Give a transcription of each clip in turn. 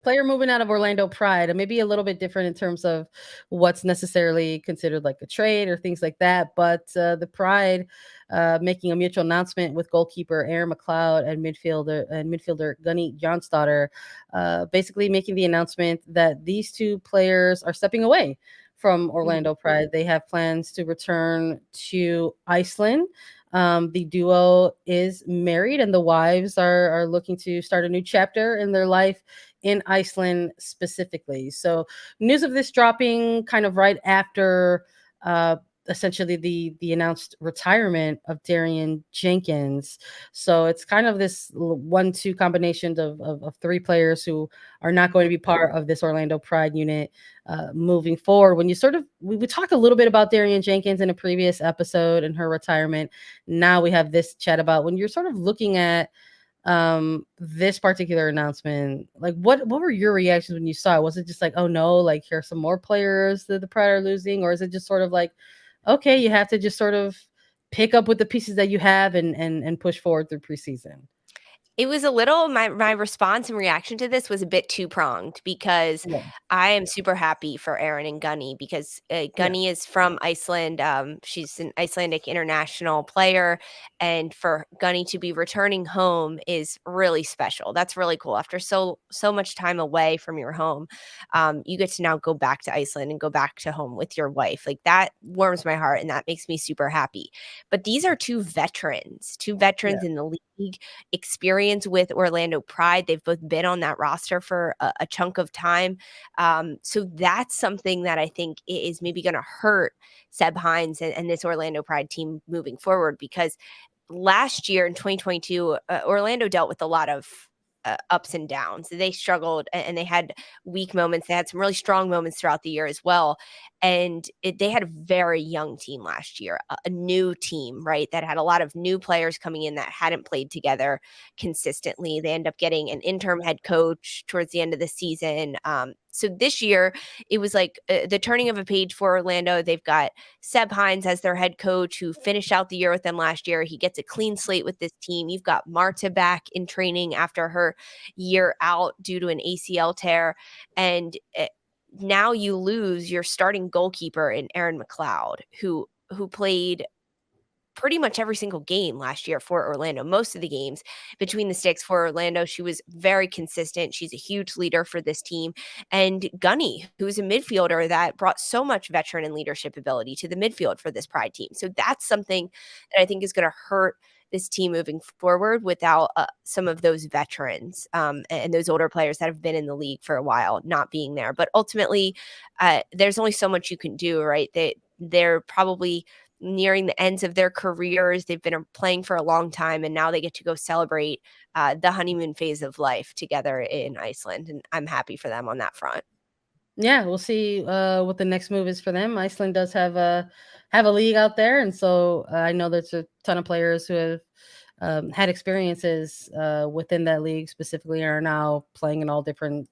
player moving out of Orlando Pride, and maybe a little bit different in terms of what's necessarily considered like a trade or things like that. But the Pride making a mutual announcement with goalkeeper Aaron McLeod and midfielder Gunny Johnsdotter, basically making the announcement that these two players are stepping away from Mhm. Orlando Pride. They have plans to return to Iceland. The duo is married, and the wives are looking to start a new chapter in their life in Iceland specifically. So, news of this dropping kind of right after uh, essentially the announced retirement of Darian Jenkins. So it's kind of this 1-2 combination of three players who are not going to be part of this Orlando Pride unit moving forward. When you sort of we talked a little bit about Darian Jenkins in a previous episode and her retirement. Now we have this chat about when you're sort of looking at this particular announcement, like what were your reactions when you saw it? Was it just like, oh no, like here's some more players that the Pride are losing, or is it just sort of like, okay, you have to just sort of pick up with the pieces that you have and push forward through preseason? It was a little my response and reaction to this was a bit two-pronged because Yeah, I am super happy for Aaron and Gunny because, yeah, Gunny is from Iceland, she's an Icelandic international player, and for Gunny to be returning home is really special. That's really cool. After so much time away from your home, you get to now go back to Iceland and go back to home with your wife. Like, that warms my heart, and that makes me super happy. But these are two yeah, veterans in the league, experience with Orlando Pride. They've both been on that roster for a chunk of time. So that's something that I think is maybe going to hurt Seb Hines and this Orlando Pride team moving forward because last year in 2022, Orlando dealt with a lot of ups and downs. They struggled and they had weak moments. They had some really strong moments throughout the year as well. And they had a very young team last year, a new team, right? That had a lot of new players coming in that hadn't played together consistently. They end up getting an interim head coach towards the end of the season. So this year, it was like the turning of a page for Orlando. They've got Seb Hines as their head coach, who finished out the year with them last year. He gets a clean slate with this team. You've got Marta back in training after her year out due to an ACL tear. And now you lose your starting goalkeeper in Aaron McLeod, who played pretty much every single game last year for Orlando, most of the games between the sticks for Orlando. She was very consistent. She's a huge leader for this team. And Gunny, who's a midfielder that brought so much veteran and leadership ability to the midfield for this Pride team. So that's something that I think is going to hurt this team moving forward without some of those veterans and those older players that have been in the league for a while not being there. But ultimately, there's only so much you can do, right? They're probably nearing the ends of their careers. They've been playing for a long time, and now they get to go celebrate the honeymoon phase of life together in Iceland. And I'm happy for them on that front. yeah. We'll see what the next move is for them. Iceland does have a league out there, and so I know there's a ton of players who have had experiences within that league specifically, and are now playing in all different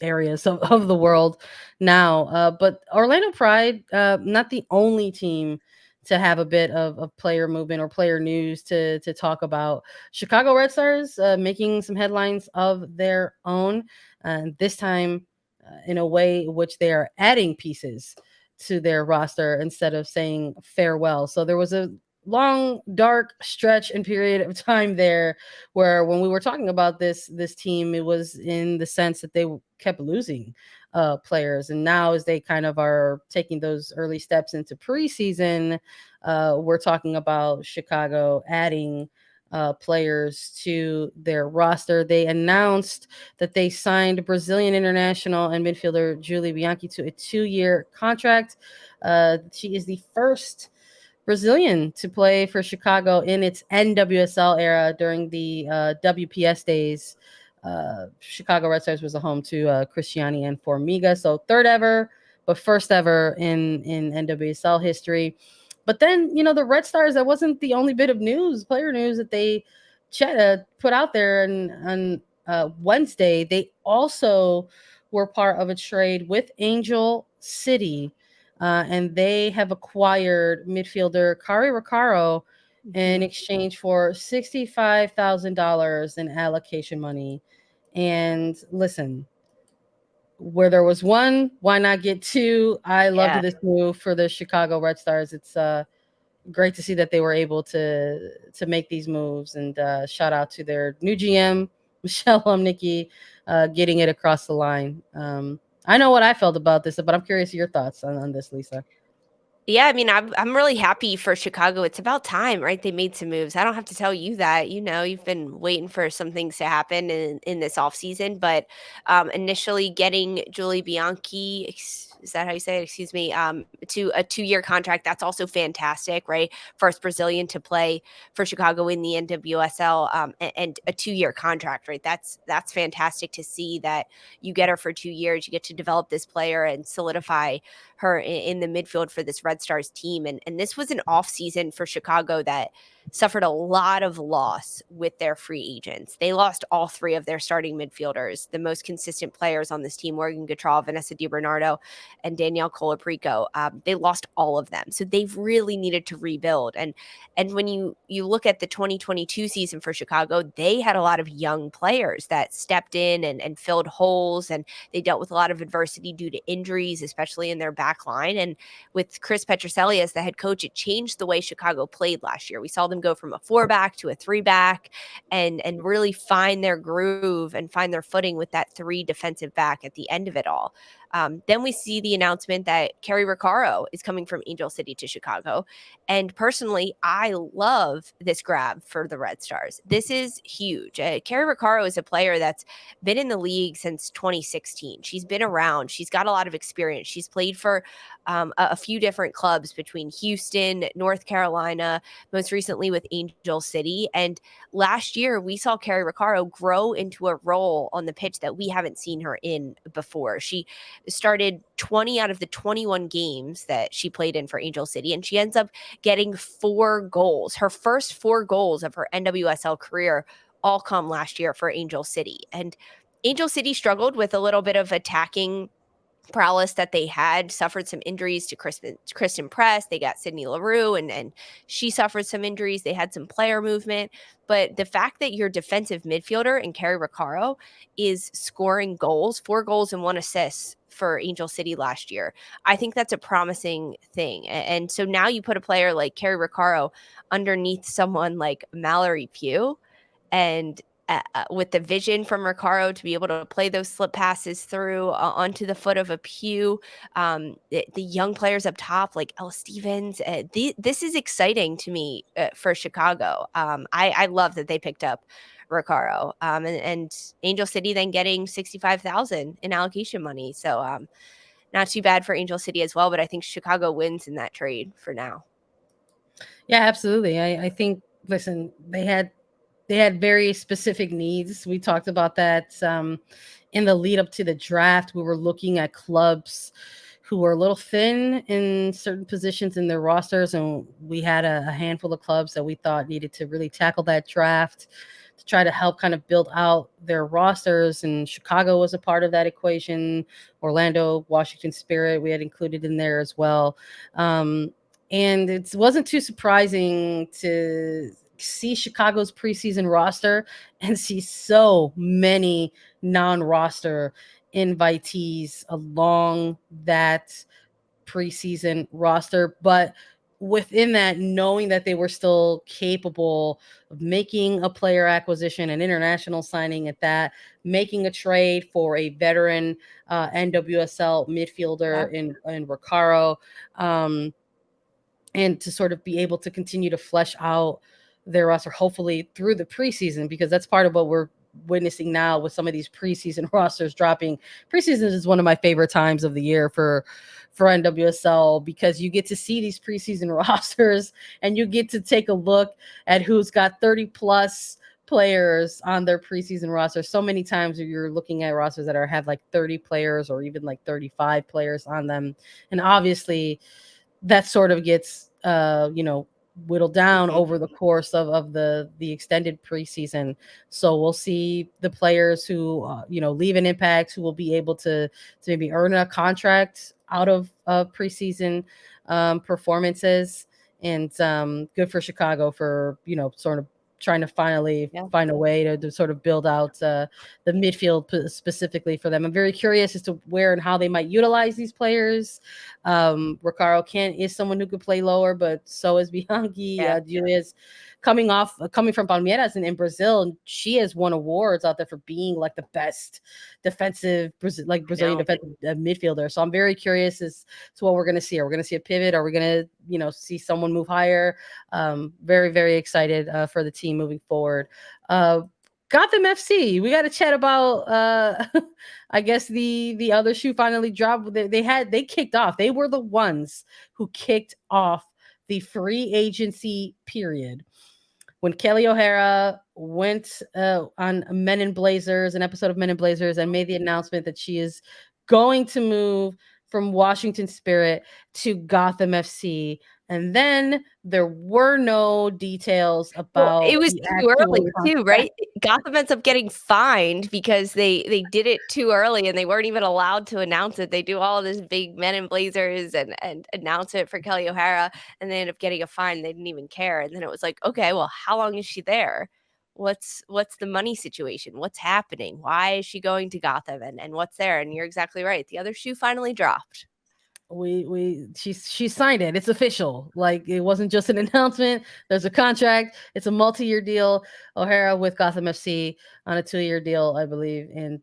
areas of the world now. But Orlando Pride, not the only team to have a bit of player movement or player news to talk about. Chicago Red Stars making some headlines of their own, and this time in a way in which they are adding pieces to their roster instead of saying farewell. So there was a long dark stretch and period of time there where when we were talking about this team, it was in the sense that they kept losing players, and now as they kind of are taking those early steps into preseason, we're talking about Chicago adding players to their roster. They announced that they signed Brazilian international and midfielder Julie Bianchi to a 2-year contract. She is the first Brazilian to play for Chicago in its NWSL era during the WPS days. Chicago Red Stars was a home to Cristiane and Formiga, so third ever, but first ever in NWSL history. But then, the Red Stars, that wasn't the only bit of news, player news that they put out there. And on Wednesday, they also were part of a trade with Angel City, and they have acquired midfielder Kari Recaro in Mhm. exchange for $65,000 in allocation money. And listen, where there was one, why not get two? I loved Yeah. this move for the Chicago Red Stars. It's great to see that they were able to make these moves, and shout out to their new GM, Michelle Umnicki, getting it across the line. I know what I felt about this, but I'm curious your thoughts on this, Lisa. Yeah, I mean, I'm really happy for Chicago. It's about time, right? They made some moves. I don't have to tell you that. You know, you've been waiting for some things to happen in this offseason. But initially getting Julie Bianchi, is that how you say it? Excuse me, to a 2-year contract. That's also fantastic, right? First Brazilian to play for Chicago in the NWSL, and a 2-year contract, right? That's fantastic to see that you get her for 2 years. You get to develop this player and solidify her in the midfield for this Red Stars team. And this was an off season for Chicago that suffered a lot of loss with their free agents. They lost all 3 of their starting midfielders, the most consistent players on this team, Morgan Gautrat, Vanessa DiBernardo, and Danielle Colaprico. They lost all of them. So they've really needed to rebuild. And when you look at the 2022 season for Chicago, they had a lot of young players that stepped in and filled holes, and they dealt with a lot of adversity due to injuries, especially in their back line. And with Chris Petroselli as the head coach, it changed the way Chicago played last year. We saw them go from a 4-back to a 3-back, and really find their groove and find their footing with that 3 defensive back at the end of it all. Then we see the announcement that Carrie Riccaro is coming from Angel City to Chicago. And personally, I love this grab for the Red Stars. This is huge. Carrie Riccaro is a player that's been in the league since 2016. She's been around. She's got a lot of experience. She's played for a few different clubs between Houston, North Carolina, most recently with Angel City. And last year, we saw Carrie Riccaro grow into a role on the pitch that we haven't seen her in before. She started 20 out of the 21 games that she played in for Angel City, and she ends up getting 4 goals. Her first 4 goals of her NWSL career all come last year for Angel City. And Angel City struggled with a little bit of attacking prowess that they had, suffered some injuries to Kristen Press. They got Sydney LaRue, and she suffered some injuries. They had some player movement. But the fact that your defensive midfielder and Carrie Riccaro is scoring goals, 4 goals and 1 assist for Angel City last year, I think that's a promising thing. And so now you put a player like Carrie Riccaro underneath someone like Mallory Pugh, and with the vision from Riccaro to be able to play those slip passes through onto the foot of a Pew, the young players up top like Elle Stevens, this is exciting to me for Chicago. I love that they picked up Riccaro, and Angel City then getting $65,000 in allocation money. So not too bad for Angel City as well, but I think Chicago wins in that trade for now. Yeah, absolutely. I think, listen, they had very specific needs. We talked about that in the lead up to the draft. We were looking at clubs who were a little thin in certain positions in their rosters, and we had a handful of clubs that we thought needed to really tackle that draft to try to help kind of build out their rosters. And Chicago was a part of that equation. Orlando, Washington Spirit, we had included in there as well. And it wasn't too surprising to see Chicago's preseason roster and see so many non-roster invitees along that preseason roster. But within that, knowing that they were still capable of making a player acquisition, an international signing at that, making a trade for a veteran NWSL midfielder in Riccaro, and to sort of be able to continue to flesh out their roster, hopefully through the preseason, because that's part of what we're witnessing now with some of these preseason rosters dropping. Preseason is one of my favorite times of the year for NWSL, because you get to see these preseason rosters and you get to take a look at who's got 30 plus players on their preseason roster. So many times you're looking at rosters that have like 30 players or even like 35 players on them. And obviously that sort of gets whittled down over the course of the extended preseason. So we'll see the players who leave an impact, who will be able to maybe earn a contract out of preseason performances. And good for Chicago for sort of trying to finally find a way to sort of build out the midfield specifically for them. I'm very curious as to where and how they might utilize these players. Ricardo Kent is someone who could play lower, but so is Bianchi. Julia's coming from Palmeiras and in Brazil, and she has won awards out there for being like the best defensive Brazilian defensive midfielder. So I'm very curious as to what we're going to see. Are we going to see a pivot? Are we going to see someone move higher? Very, very excited for the team moving forward. Gotham FC. We got to chat about I guess the other shoe finally dropped. They kicked off. They were the ones who kicked off the free agency period. When Kelly O'Hara went on Men in Blazers, an episode of Men in Blazers, and made the announcement that she is going to move from Washington Spirit to Gotham FC. And then there were no details about it was too early too, right? Gotham ends up getting fined because they did it too early and they weren't even allowed to announce it. They do all this big Men in Blazers and announce it for Kelly O'Hara, and they end up getting a fine. They didn't even care. And then it was like, okay, well, how long is she there? What's the money situation? What's happening? Why is she going to Gotham and what's there? And you're exactly right. The other shoe finally dropped. She signed it. It's official. Like, it wasn't just an announcement. There's a contract. It's a multi-year deal. O'Hara with Gotham FC on a 2-year deal, I believe. And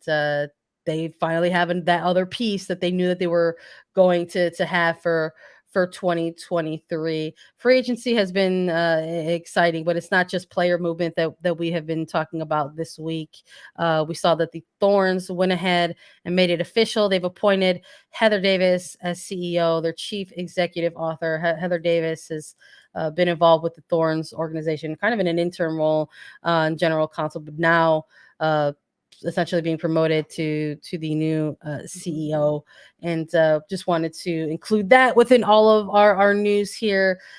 they finally have that other piece that they knew that they were going to have for 2023. Free agency has been exciting, but it's not just player movement that we have been talking about this week. We saw that the Thorns went ahead and made it official. They've appointed Heather Davis as CEO, their chief executive author. Heather Davis has been involved with the Thorns organization, kind of in an interim role in general counsel, but now essentially being promoted to the new CEO. And just wanted to include that within all of our news here.